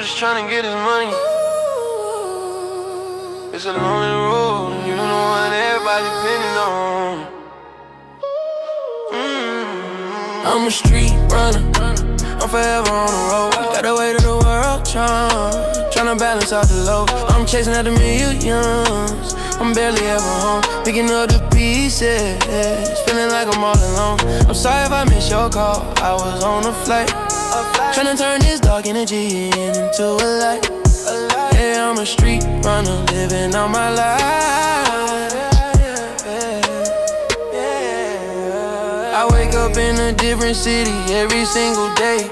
just tryna get his money. It's a lonely road, and you know what everybody depending on. I'm a street runner, I'm forever on the road. Got the weight of the world, tryna balance out the load. I'm chasing after millions, I'm barely ever home. Picking up the pieces, feeling like I'm all alone. I'm sorry if I missed your call, I was on a flight. Tryna turn this dark energy into a light. Yeah, I'm a street runner, living out my life. I wake up in a different city every single day.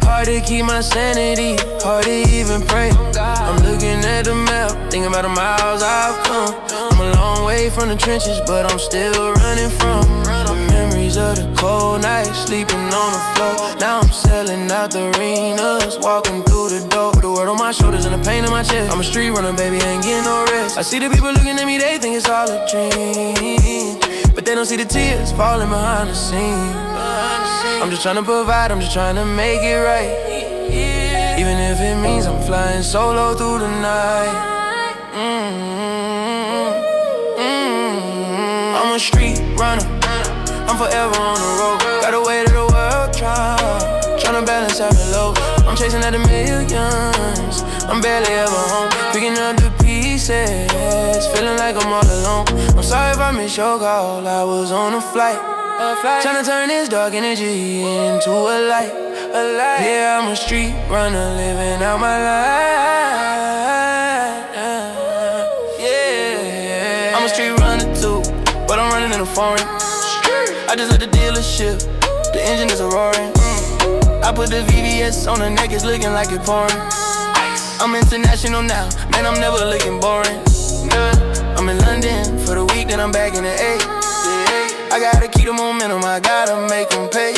Hard to keep my sanity, hard to even pray. I'm looking at the map, thinking about the miles I've come. I'm a long way from the trenches, but I'm still running from the memories of the cold nights, sleeping on the floor. Now I'm selling out the arenas, walking through the door with the world on my shoulders and the pain in my chest. I'm a street runner, baby, ain't getting no rest. I see the people looking at me, they think it's all a dream, but they don't see the tears falling behind the scenes. I'm just tryna provide, I'm just tryna make it right. Even if it means I'm flying solo through the night. I'm a street runner, I'm forever on the road. Got the weight of the world, tryna balance out the load. I'm chasing after millions, I'm barely ever home. Picking up the pieces, feeling like I'm all alone. I'm sorry if I missed your call, I was on a flight. Tryna turn this dark energy into a light. Yeah, I'm a street runner, living out my life. Yeah, I'm a street runner too, but I'm running in a foreign. I just left the dealership, the engine is a roaring. I put the VVS on the neck, it's looking like it's pouring. I'm international now, man, I'm never looking boring. I'm in London for the week, then I'm back in the A. I gotta keep the momentum, I gotta make them pay.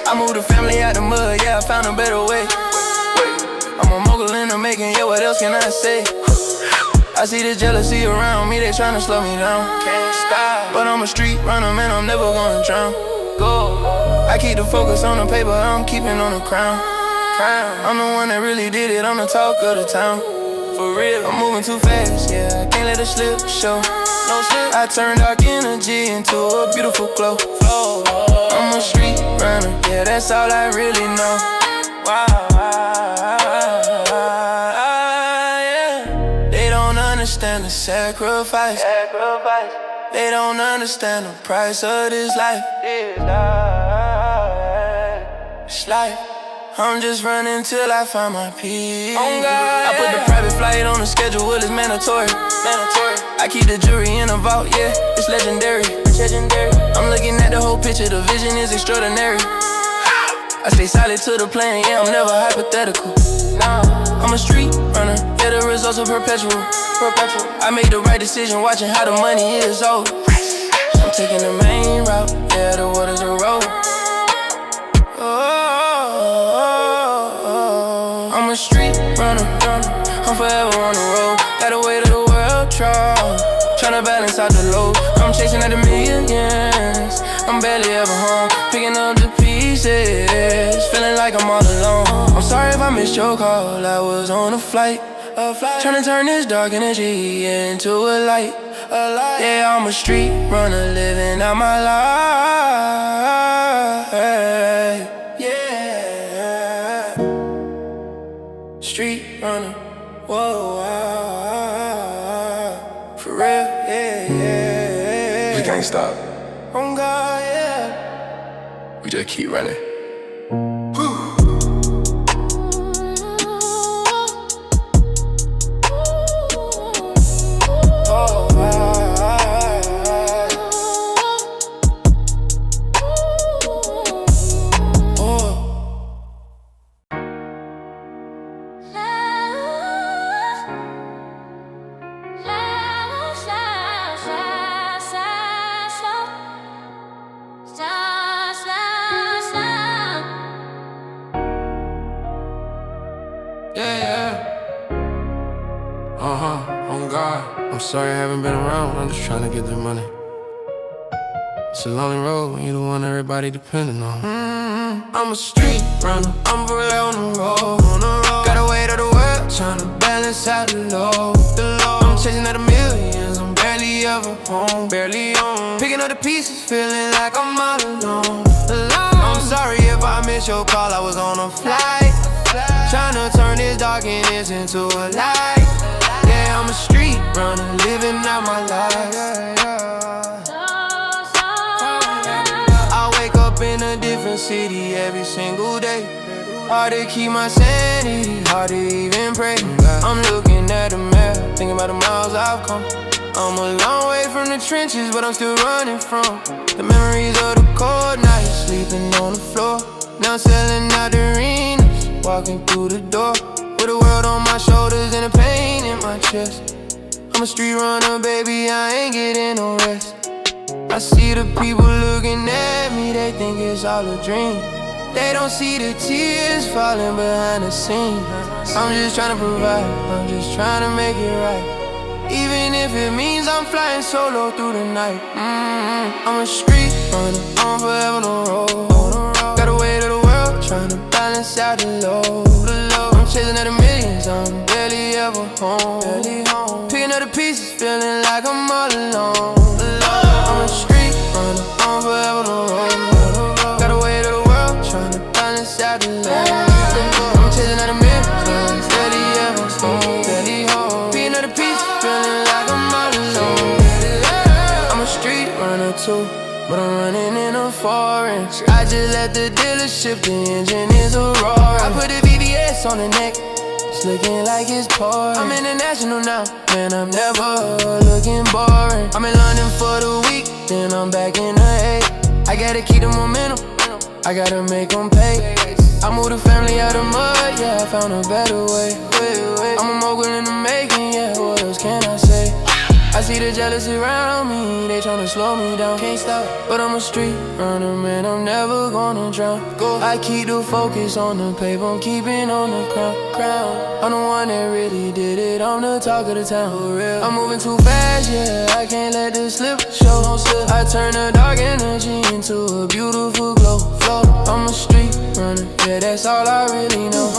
I moved the family out the mud, yeah, I found a better way. I'm a mogul in the making, yeah, what else can I say? I see the jealousy around me, they tryna slow me down. Can't stop, but I'm a street runner, man, I'm never gonna drown. Go, I keep the focus on the paper, I'm keeping on the crown. I'm the one that really did it, I'm the talk of the town. For real, I'm moving too fast, yeah, I can't let it slip, show. No slip, I turn dark energy into a beautiful glow. I'm a street runner, yeah, that's all I really know. Yeah. They don't understand the sacrifice. They don't understand the price of this life. It's life. I'm just running till I find my peace. I put the private flight on the schedule, well, it's mandatory. I keep the jewelry in a vault, yeah, it's legendary. I'm looking at the whole picture, the vision is extraordinary. I stay solid to the plan, yeah, I'm never hypothetical. I'm a street runner, yeah, the results are perpetual. I made the right decision, watching how the money is owed. I'm taking the main route, yeah, the water's a road. I'm a street runner, I'm forever on the road. Got the weight of the world, tryna balance out the load. I'm chasing at the millions, I'm barely ever home. Picking up the pieces, feeling like I'm all alone. I'm sorry if I missed your call, I was on a flight. Tryna turn this dark energy into a light. Yeah, I'm a street runner, living out my life. Yeah, street runner, whoa, for real, yeah. We can't stop. Oh God, yeah. We just keep running. I'm sorry I haven't been around, I'm just trying to get the money. It's a lonely road when you're the one everybody depending on. I'm a street runner, I'm for real on the road. Got away tryna balance out the low. I'm chasing out the millions, I'm barely ever home, barely home. Picking up the pieces, feeling like I'm all alone. I'm sorry if I missed your call, I was on a flight. Tryna turn this darkness into a light. Yeah, I'm a street runner, living out my life. I wake up in a different city every single day. Hard to keep my sanity, hard to even pray. I'm looking at the map, thinking about the miles I've come. I'm a long way from the trenches, but I'm still running from the memories of the cold nights, sleeping on the floor. Now selling out the arenas, walking through the door with the world on my shoulders and the pain in my chest. I'm a street runner, baby, I ain't getting no rest. I see the people looking at me, they think it's all a dream. They don't see the tears falling behind the scenes. I'm just trying to provide, I'm just trying to make it right. Even if it means I'm flying solo through the night. I'm a street runner, I'm forever on the road. Got away to the world, trying to balance out the low. I'm chasing at the millions, I'm barely ever home. Picking up the pieces, feeling like I'm all alone. I'm a street runner, I'm forever on the road. Got away to the world, trying to balance out the low. I'm chasing at the millions, I'm barely ever home. Picking up the pieces, feeling like I'm all alone. I'm a street runner too, but I'm running in a foreign. I just left the dealership, the engine is a roar. I put the VVS on the neck, it's looking like it's pouring. I'm international now, man, I'm never looking boring. I'm in London for the week, then I'm back in the A. I gotta keep the momentum, I gotta make them pay. I moved the family out of mud, yeah, I found a better way. I'm a mogul in the making, yeah, what else can I say? I see the jealousy around me, they tryna slow me down. Can't stop, but I'm a street runner, man, I'm never gonna drown. I keep the focus on the paper, I'm keeping on the crown. I'm the one that really did it, I'm the talk of the town. I'm moving too fast, yeah, I can't let this slip show. I turn the dark energy into a beautiful glow. I'm a street runner, yeah, that's all I really know.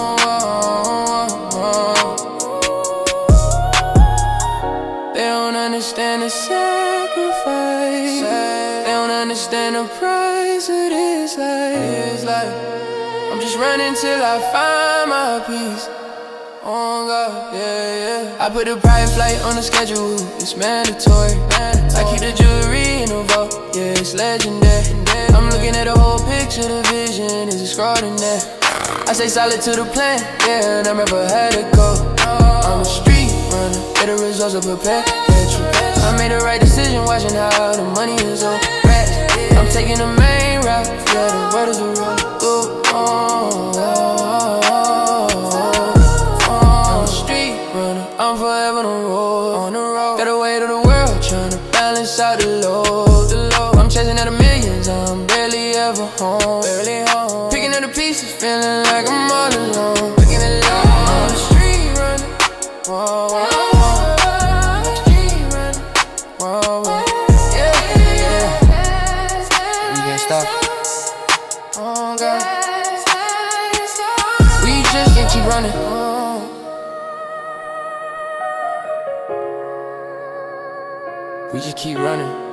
They don't understand the sacrifice. They don't understand the price of this life. I'm just running till I find my peace. Oh God, yeah. I put a private flight on the schedule, it's mandatory. I keep the jewelry in the vault, yeah, it's legendary. I'm looking at the whole picture, the vision is extraordinary. I stay solid to the plan, yeah, and I never had to go. I'm a street runner, yeah, the results are prepared. I made the right decision, watching how the money is on rats. I'm taking the main route, yeah, the word is a road. I'm a street runner, I'm forever on the road. Got away to the world, trying to balance out the load. I'm chasing at the millions, I'm barely ever home. Picking up the pieces, feeling like I'm all alone. I'm a street runner, whoa. Oh God, we just can't keep running. We just keep running.